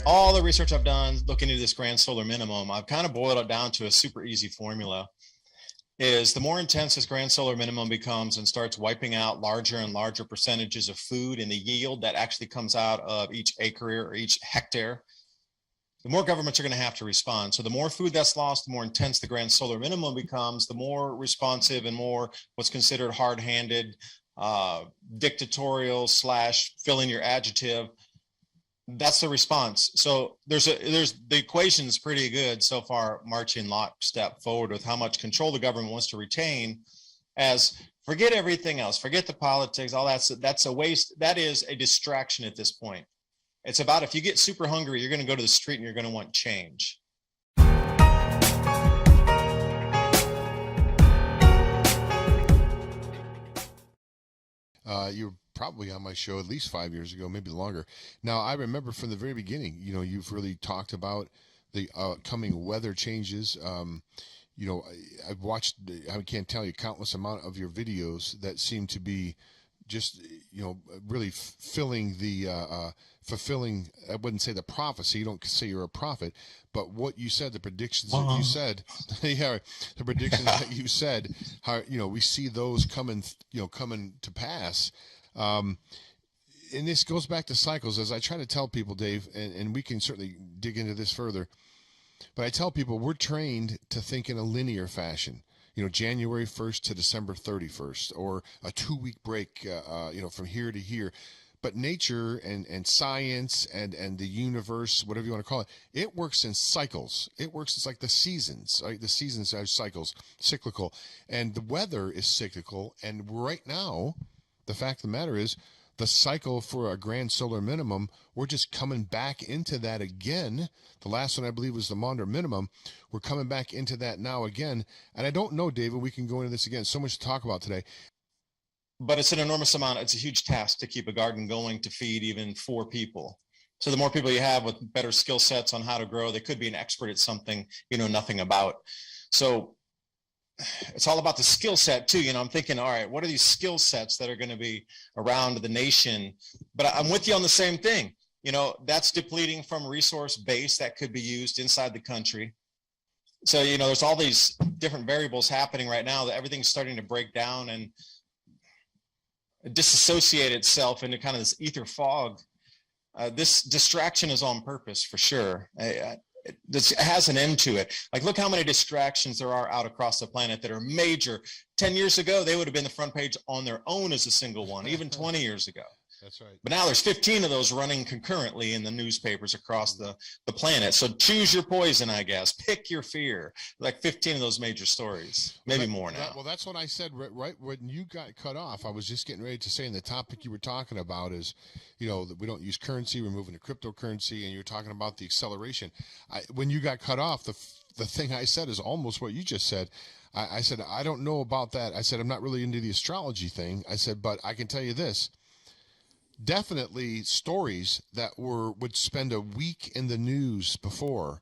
all the research I've done looking into this grand solar minimum, I've kind of boiled it down to a super easy formula. Is the more intense this grand solar minimum becomes and starts wiping out larger and larger percentages of food and the yield that actually comes out of each acre or each hectare, the more governments are going to have to respond. So the more food that's lost, the more intense the grand solar minimum becomes, the more responsive and more what's considered hard-handed, dictatorial / filling your adjective. That's the response. So there's the equation's pretty good so far, marching lockstep forward with how much control the government wants to retain. As forget everything else, forget the politics, all that's a waste. That is a distraction at this point. It's about, if you get super hungry, you're going to go to the street and you're going to want change. You're probably on my show at least 5 years ago, maybe longer. Now, I remember from the very beginning, you've really talked about the coming weather changes. I've watched, I can't tell you, countless amount of your videos that seem to be just, really fulfilling, I wouldn't say the prophecy, you don't say you're a prophet, but what you said, the predictions that you said, yeah, the predictions that you said, how, we see those coming to pass. And this goes back to cycles, as I try to tell people, Dave, and we can certainly dig into this further, but I tell people we're trained to think in a linear fashion. January 1st to December 31st, or a 2-week break, from here to here. But nature and science and the universe, whatever you want to call it, it works in cycles. It's like the seasons, right? The seasons are cycles, cyclical. And the weather is cyclical. And right now, the fact of the matter is, the cycle for a grand solar minimum, we're just coming back into that again. The last one, I believe, was the Maunder minimum. We're coming back into that now again. And I don't know, David, we can go into this again. So much to talk about today. But it's an enormous amount. It's a huge task to keep a garden going to feed even 4 people. So the more people you have with better skill sets on how to grow, they could be an expert at something you know nothing about. So it's all about the skill set too. I'm thinking, all right, what are these skill sets that are going to be around the nation? But I'm with you on the same thing. That's depleting from resource base that could be used inside the country. So, there's all these different variables happening right now that everything's starting to break down and disassociate itself into kind of this ether fog. This distraction is on purpose for sure. This has an end to it. Like, look how many distractions there are out across the planet that are major. 10 years ago, they would have been the front page on their own as a single one, even 20 years ago. That's right. But now there's 15 of those running concurrently in the newspapers across the planet. So choose your poison, I guess. Pick your fear. Like 15 of those major stories, maybe more now. Well, that's what I said right when you got cut off. I was just getting ready to say, and the topic you were talking about is, that we don't use currency, we're moving to cryptocurrency, and you're talking about the acceleration. When you got cut off, the thing I said is almost what you just said. I said, I don't know about that. I said, I'm not really into the astrology thing. I said, but I can tell you this. Definitely stories that would spend a week in the news before,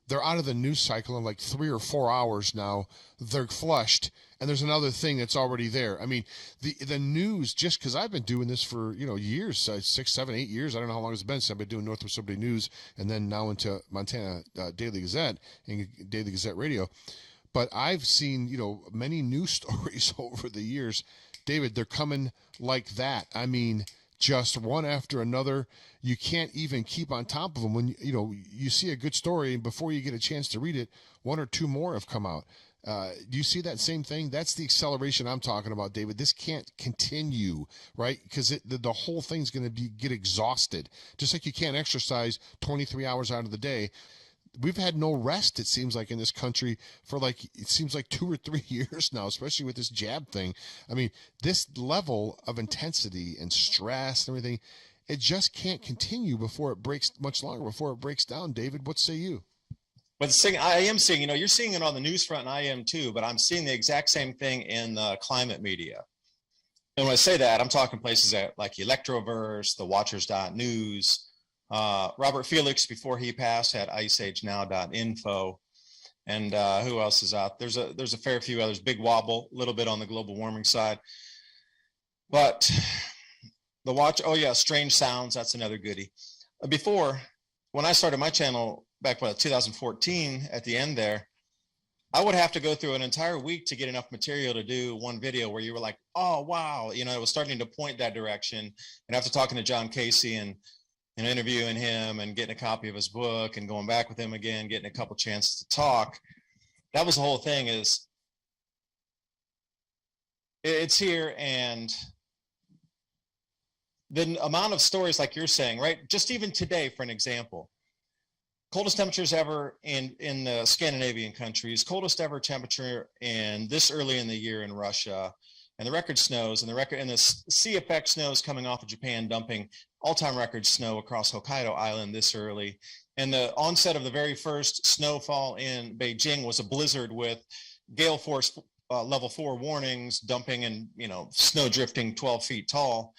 they're out of the news cycle in like 3 or 4 hours now. They're flushed, and there's another thing that's already there. I mean, the news, just because I've been doing this for years, 6, 7, 8 years. I don't know how long it's been since I've been doing Northwest Liberty News, and then now into Montana Daily Gazette and Daily Gazette Radio. But I've seen many news stories over the years. David, they're coming like that. I mean, just one after another. You can't even keep on top of them. When you see a good story, and before you get a chance to read it, 1 or 2 more have come out. Do you see that same thing? That's the acceleration I'm talking about, David. This can't continue, right? Because the whole thing's going to get exhausted. Just like you can't exercise 23 hours out of the day. We've had no rest, it seems like, in this country for it seems like 2 or 3 years now, especially with this jab thing. I mean, this level of intensity and stress and everything, it just can't continue before it breaks down. David, what say you? But the thing I am seeing, you're seeing it on the news front, and I am too, but I'm seeing the exact same thing in the climate media. And when I say that, I'm talking places like Electroverse, the Watchers.news, Robert Felix, before he passed, had iceagenow.info, and who else is out? There's a fair few others. Big Wobble, a little bit on the global warming side, but Strange Sounds, that's another goodie. Before, when I started my channel back in 2014, at the end there, I would have to go through an entire week to get enough material to do one video where you were like, oh, wow, you know, it was starting to point that direction. And after talking to John Casey and interviewing him and getting a copy of his book and going back with him again, getting a couple chances to talk, that was the whole thing. Is it's here. And the amount of stories like you're saying, right? Just even today, for an example, coldest temperatures ever in the Scandinavian countries, coldest ever temperature in this early in the year in Russia, and the record snows and the sea effect snows coming off of Japan, dumping all-time record snow across Hokkaido Island this early. And the onset of the very first snowfall in Beijing was a blizzard with gale force level 4 warnings, dumping and, you know, snow drifting 12 feet tall.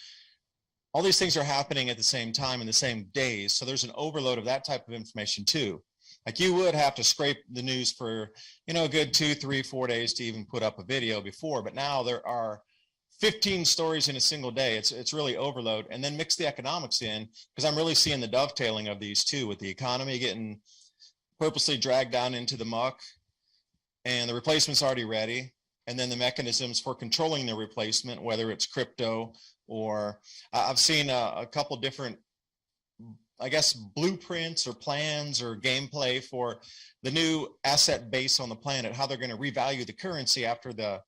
All these things are happening at the same time in the same days. So there's an overload of that type of information too. Like you would have to scrape the news for, you know, a good 2, 3, 4 days to even put up a video before. But now there are 15 stories in a single day. It's really overload. And then mix the economics in, because I'm really seeing the dovetailing of these two, with the economy getting purposely dragged down into the muck and the replacement's already ready. And then the mechanisms for controlling the replacement, whether it's crypto or I've seen a couple different, I guess, blueprints or plans or gameplay for the new asset base on the planet, how they're going to revalue the currency after the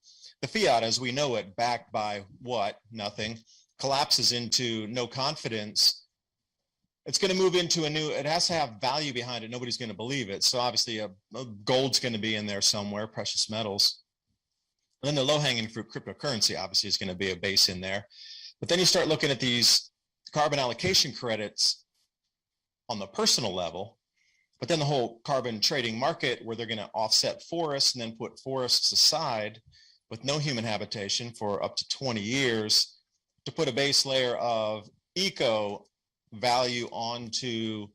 fiat as we know it, backed by what? Nothing, collapses into no confidence. It's going to move into a new, it has to have value behind it. Nobody's going to believe it. So obviously gold's going to be in there somewhere, precious metals. And then the low-hanging fruit, cryptocurrency, obviously is going to be a base in there. But then you start looking at these carbon allocation credits on the personal level, but then the whole carbon trading market where they're going to offset forests and then put forests aside with no human habitation for up to 20 years to put a base layer of eco value onto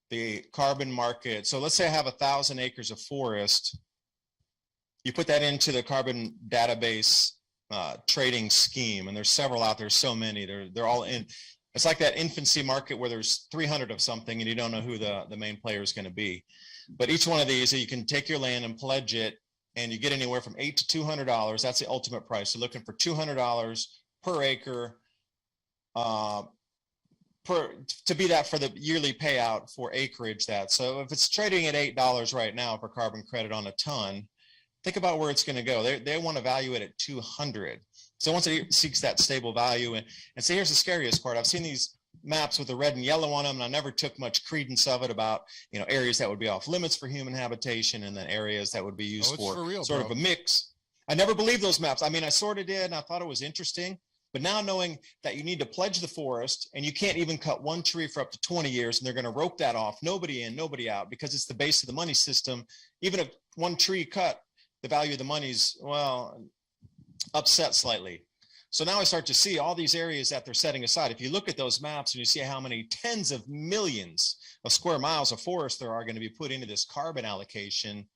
the carbon market. So let's say I have 1,000 acres of forest. You put that into the carbon database trading scheme, and there's several out there, so many, they're all in. It's like that infancy market where there's 300 of something and you don't know who the main player is going to be. But each one of these, you can take your land and pledge it, and you get anywhere from $8 to $200. That's the ultimate price. So looking for $200 per acre to be that for the yearly payout for acreage. That so if it's trading at $8 right now for carbon credit on a ton, think about where it's going to go. They want to value it at 200. So once it seeks that stable value, and so here's the scariest part. I've seen these maps with the red and yellow on them, and I never took much credence of it about, you know, areas that would be off limits for human habitation, and then areas that would be used for real, sort of a mix. I never believed those maps. I mean, I sort of did, and I thought it was interesting. But now knowing that you need to pledge the forest, and you can't even cut one tree for up to 20 years, and they're going to rope that off, nobody in, nobody out, because it's the base of the money system. Even if one tree cut, the value of the money's, well, upset slightly. So now I start to see all these areas that they're setting aside. If you look at those maps and you see how many tens of millions of square miles of forest there are going to be put into this carbon allocation,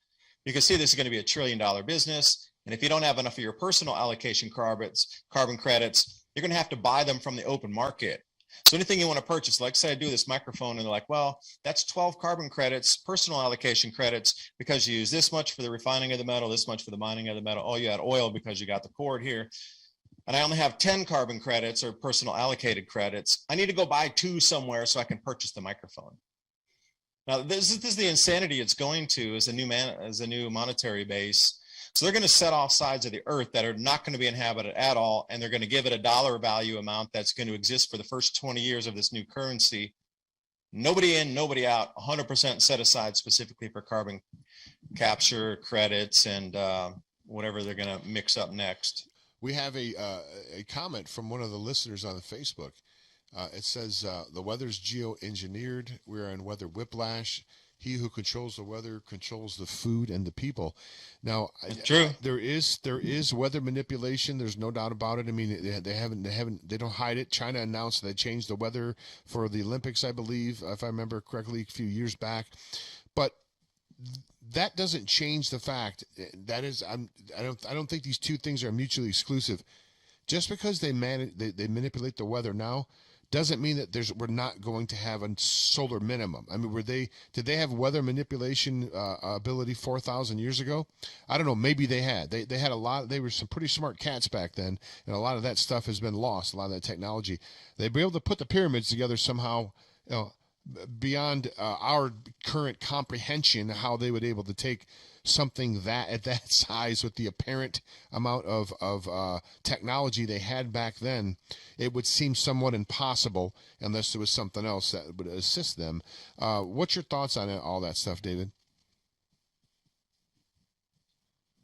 you can see this is going to be $1 trillion business. And if you don't have enough of your personal allocation carbon credits, you're going to have to buy them from the open market. So anything you want to purchase, like say I do this microphone, and they're like, well, that's 12 carbon credits, personal allocation credits, because you use this much for the refining of the metal, this much for the mining of the metal. Oh, you had oil because you got the cord here. And I only have 10 carbon credits or personal allocated credits. I need to go buy 2 somewhere so I can purchase the microphone. Now, this is the insanity it's going to as a new monetary base. So they're going to set off sides of the earth that are not going to be inhabited at all, and they're going to give it a dollar value amount that's going to exist for the first 20 years of this new currency. Nobody in, nobody out, 100% set aside specifically for carbon capture credits and whatever they're going to mix up next. We have a comment from one of the listeners on the Facebook. It says, the weather's geoengineered. We're in weather whiplash. He who controls the weather controls the food and the people. Now, true. There is weather manipulation. There's no doubt about it. I mean, they don't hide it. China announced they changed the weather for the Olympics, I believe, if I remember correctly, a few years back. But that doesn't change the fact that is, I don't think these two things are mutually exclusive. Just because they manipulate the weather now doesn't mean that we're not going to have a solar minimum. I mean, did they have weather manipulation ability 4,000 years ago? I don't know. Maybe they had. They had a lot. They were some pretty smart cats back then, and a lot of that stuff has been lost. A lot of that technology. They'd be able to put the pyramids together somehow. Beyond our current comprehension, how they would able to take something that at that size with the apparent amount of technology they had back then, it would seem somewhat impossible unless there was something else that would assist them. What's your thoughts on all that stuff, David?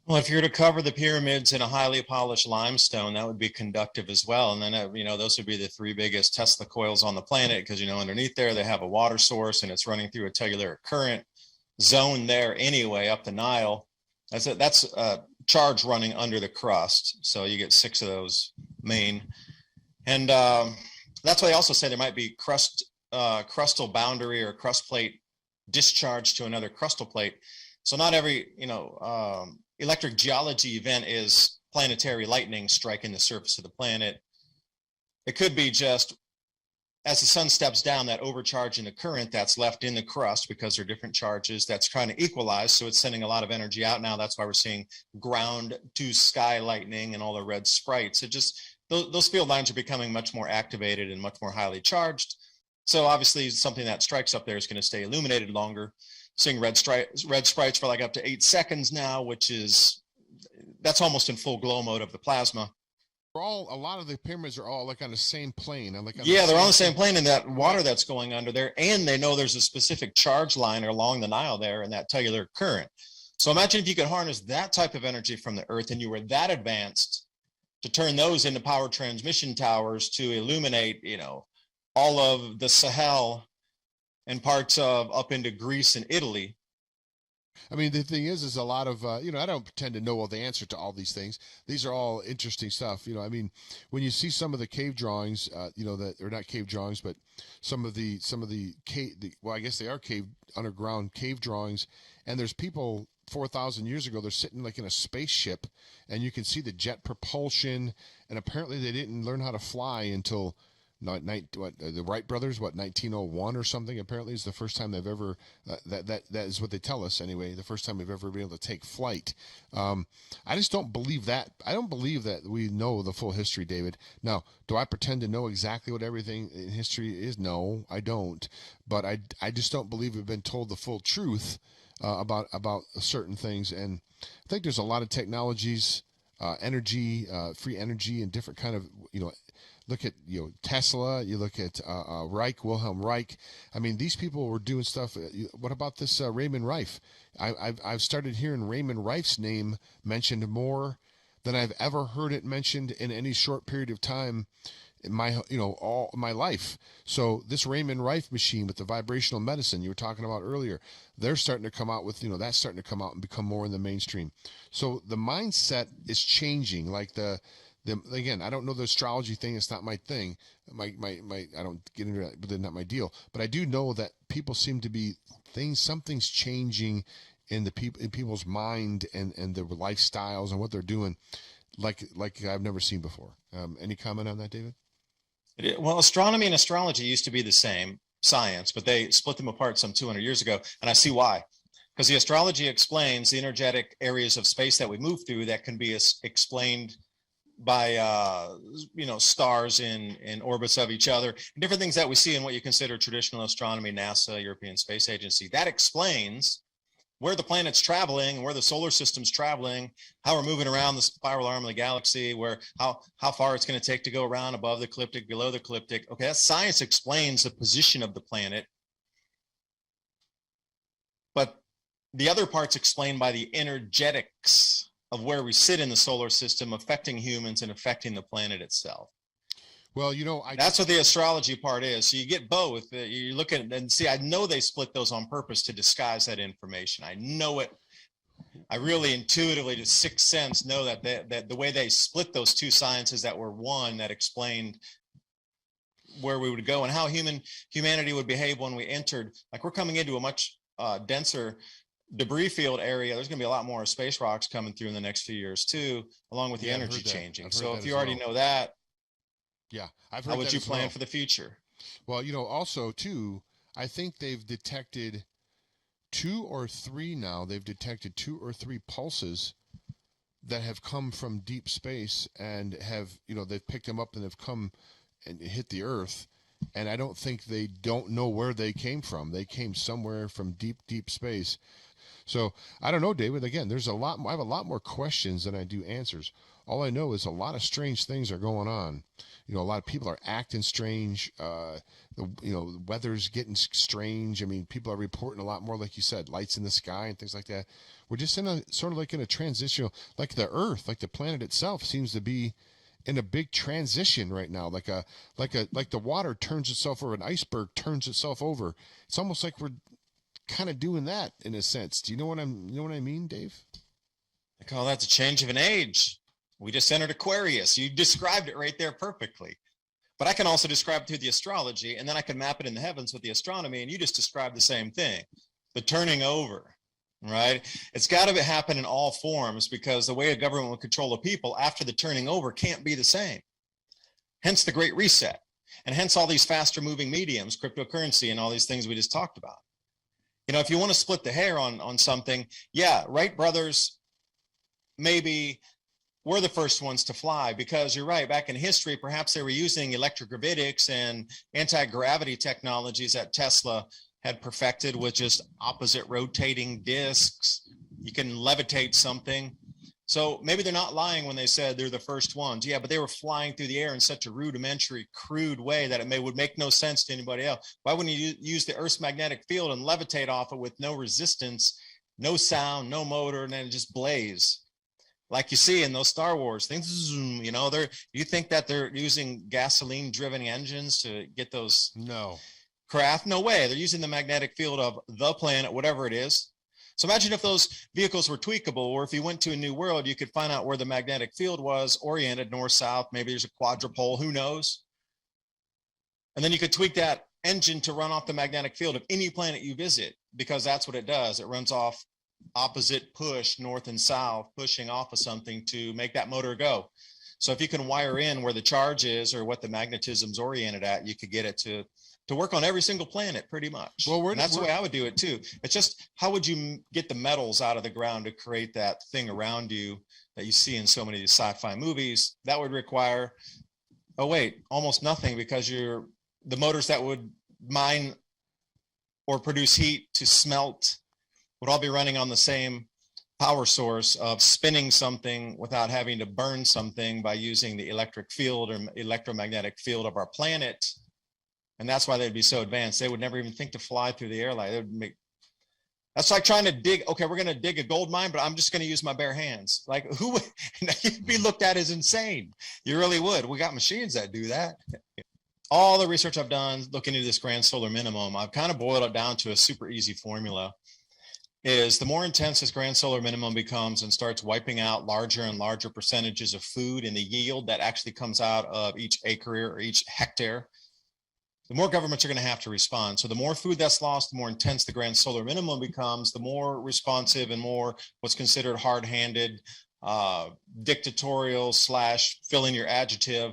Well, if you're to cover the pyramids in a highly polished limestone, that would be conductive as well. And then, those would be the three biggest Tesla coils on the planet, because, underneath there, they have a water source and it's running through a telluric current zone there anyway, up the Nile. That's a charge running under the crust. So you get 6 of those main. And that's why they also say there might be crustal boundary or crust plate discharge to another crustal plate. So not every, electric geology event is planetary lightning striking the surface of the planet. It could be just as the sun steps down, that overcharge in the current that's left in the crust, because they're different charges, that's trying to equalize. So it's sending a lot of energy out now. That's why we're seeing ground to sky lightning and all the red sprites. It just, those field lines are becoming much more activated and much more highly charged. So obviously something that strikes up there is going to stay illuminated longer. Seeing red sprites for like up to 8 seconds now, that's almost in full glow mode of the plasma. A lot of the pyramids are all like on the same plane. They're on the same plane in that water that's going under there, and they know there's a specific charge line along the Nile there in that telluric current. So imagine if you could harness that type of energy from the Earth, and you were that advanced to turn those into power transmission towers to illuminate, all of the Sahel and parts of up into Greece and Italy. I mean, the thing is a lot of, I don't pretend to know all the answer to all these things. These are all interesting stuff. I mean, when you see some of the cave drawings, that are not cave drawings, but some of the cave, well, I guess they are underground cave drawings. And there's people 4,000 years ago, they're sitting like in a spaceship, and you can see the jet propulsion. And apparently they didn't learn how to fly until the Wright brothers, 1901 or something, apparently is the first time they've ever, that is what they tell us anyway, the first time we've ever been able to take flight. I just don't believe that. I don't believe that we know the full history, David. Now, do I pretend to know exactly what everything in history is? No, I don't. But I just don't believe we've been told the full truth about certain things. And I think there's a lot of technologies, energy, free energy, and different kind of, look at Tesla. You look at Wilhelm Reich. I mean, these people were doing stuff. What about this Raymond Reif? I've started hearing Raymond Reif's name mentioned more than I've ever heard it mentioned in any short period of time in my all my life. So this Raymond Reif machine with the vibrational medicine you were talking about earlier, they're starting to come out with that's starting to come out and become more in the mainstream. So the mindset is changing. Like again, I don't know the astrology thing. It's not my thing. I don't get into that, but they're not my deal. But I do know that people seem to be something's changing in people's mind and their lifestyles and what they're doing, like I've never seen before. Any comment on that, David? Well, astronomy and astrology used to be the same science, but they split them apart some 200 years ago, and I see why. Because the astrology explains the energetic areas of space that we move through that can be explained by stars in orbits of each other, different things that we see in what you consider traditional astronomy, NASA, European Space Agency. That explains where the planet's traveling, where the solar system's traveling, how we're moving around the spiral arm of the galaxy, how far it's going to take to go around above the ecliptic, below the ecliptic. Okay, that science explains the position of the planet, but the other part's explained by the energetics of where we sit in the solar system, affecting humans and affecting the planet itself. Well, that's what the astrology part is. So you get both. You look at it and see, I know they split those on purpose to disguise that information. I know it. I really intuitively, to sixth sense, know that the way they split those two sciences that were one, that explained where we would go and how humanity would behave when we entered. Like, we're coming into a much denser debris field area. There's going to be a lot more space rocks coming through in the next few years too, along with the energy changing. So if you already know that, I've heard how would that you as plan well. for the future? Well, also too, I think they've detected two or three now. They've detected two or three pulses that have come from deep space and have, they've picked them up and have come and hit the Earth. And I don't think they don't know where they came from. They came somewhere from deep, deep space. So I don't know, David. Again, there's a lot. I have a lot more questions than I do answers. All I know is a lot of strange things are going on. A lot of people are acting strange. The weather's getting strange. I mean, people are reporting a lot more, like you said, lights in the sky and things like that. We're just in a sort of like in a transitional, like the Earth, like the planet itself seems to be in a big transition right now. Like the water turns itself over, an iceberg turns itself over. It's almost like we're kind of doing that in a sense. Do you know what I mean, Dave? I call that the change of an age. We just entered Aquarius. You described it right there perfectly. But I can also describe it through the astrology, and then I can map it in the heavens with the astronomy, and you just described the same thing, the turning over, right? It's got to happen in all forms, because the way a government will control the people after the turning over can't be the same. Hence the Great Reset, and hence all these faster moving mediums, cryptocurrency, and all these things we just talked about. If you want to split the hair on something, yeah, Wright brothers maybe were the first ones to fly, because you're right, back in history, perhaps they were using electrogravitics and anti-gravity technologies that Tesla had perfected with just opposite rotating discs. You can levitate something. So maybe they're not lying when they said they're the first ones. Yeah, but they were flying through the air in such a rudimentary, crude way that it would make no sense to anybody else. Why wouldn't you use the Earth's magnetic field and levitate off it with no resistance, no sound, no motor, and then just blaze? Like you see in those Star Wars things, you think that they're using gasoline-driven engines to get those craft? No way. They're using the magnetic field of the planet, whatever it is. So imagine if those vehicles were tweakable, or if you went to a new world, you could find out where the magnetic field was oriented, north, south. Maybe there's a quadrupole, who knows? And then you could tweak that engine to run off the magnetic field of any planet you visit, because that's what it does. It runs off opposite push, north and south, pushing off of something to make that motor go. So if you can wire in where the charge is or what the magnetism's oriented at, you could get it to work on every single planet pretty much. Well, that's the way I would do it too. It's just, how would you get the metals out of the ground to create that thing around you that you see in so many of these sci-fi movies? That would require, almost nothing, because the motors that would mine or produce heat to smelt would all be running on the same power source of spinning something without having to burn something by using the electric field or electromagnetic field of our planet. And that's why they'd be so advanced. They would never even think to fly through the air. That's like trying to dig. Okay, we're going to dig a gold mine, but I'm just going to use my bare hands. Like, who would you'd be looked at as insane? You really would. We got machines that do that. All the research I've done looking into this grand solar minimum, I've kind of boiled it down to a super easy formula. Is the more intense this grand solar minimum becomes and starts wiping out larger and larger percentages of food and the yield that actually comes out of each acre or each hectare, the more governments are going to have to respond. So the more food that's lost, the more intense the grand solar minimum becomes, the more responsive and more what's considered hard-handed, dictatorial / filling your adjective.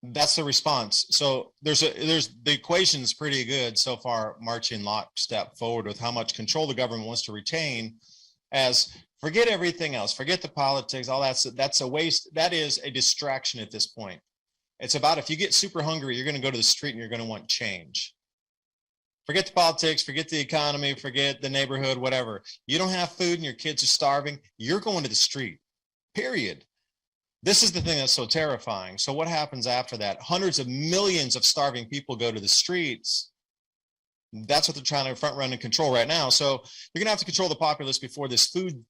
That's the response. So there's the equation's pretty good so far, marching lockstep forward with how much control the government wants to retain. As forget everything else, forget the politics, all that's a waste. That is a distraction at this point. It's about, if you get super hungry, you're going to go to the street and you're going to want change. Forget the politics, forget the economy, forget the neighborhood, whatever. You don't have food and your kids are starving, you're going to the street, period. This is the thing that's so terrifying. So what happens after that? Hundreds of millions of starving people go to the streets. That's what they're trying to front run and control right now. So you're going to have to control the populace before this food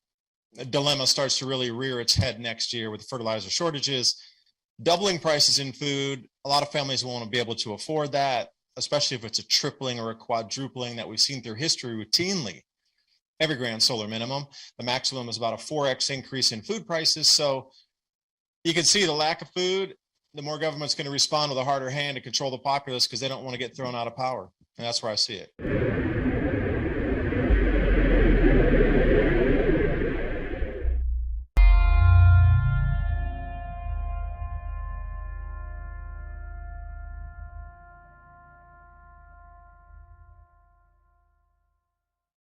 dilemma starts to really rear its head next year with fertilizer shortages, doubling prices in food. A lot of families won't be able to afford that, especially if it's a tripling or a quadrupling that we've seen through history routinely. Every grand solar minimum, the maximum is about a 4x increase in food prices. So you can see the lack of food, the more government's going to respond with a harder hand to control the populace, because they don't want to get thrown out of power. And that's where I see it.